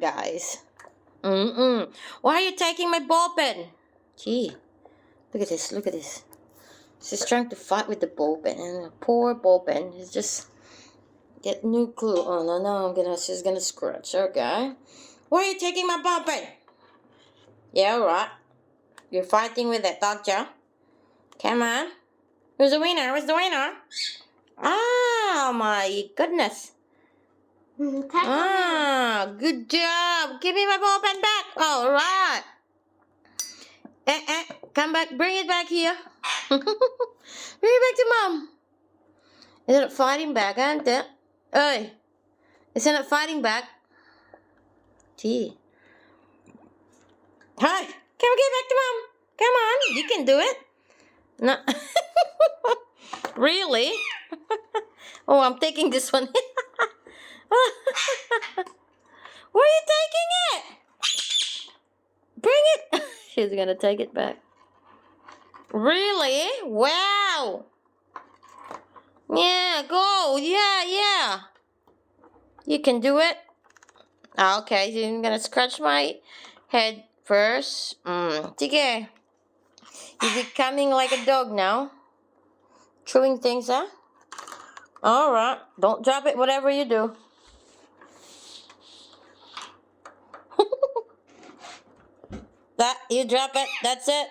not, guys. Why are you taking my ball pen? Gee, look at this, look at this. She's trying to fight with the ball pen, and the poor ball pen is just get no clue. Oh no, she's gonna scratch. Okay. Why are you taking my ball pen? Yeah, alright. You're fighting with that dog, Joe. Come on. Who's the winner? Who's the winner? Oh my goodness. Good job. Give me my ball pen back. All right. Come back. Bring it back here. Bring it back to mom. Isn't it fighting back, aren't it? Hey. Isn't it fighting back? Gee. Hi. Come get back to mom. Come on. You can do it. No. Really? Oh, I'm taking this one. Where are you taking it? Bring it. She's gonna take it back. Really? Wow. Yeah, go. Yeah. You can do it. Okay, so I'm gonna scratch my head first. Sige. You're becoming like a dog now. Chewing things, huh? Alright. Don't drop it, whatever you do. That, you drop it. That's it.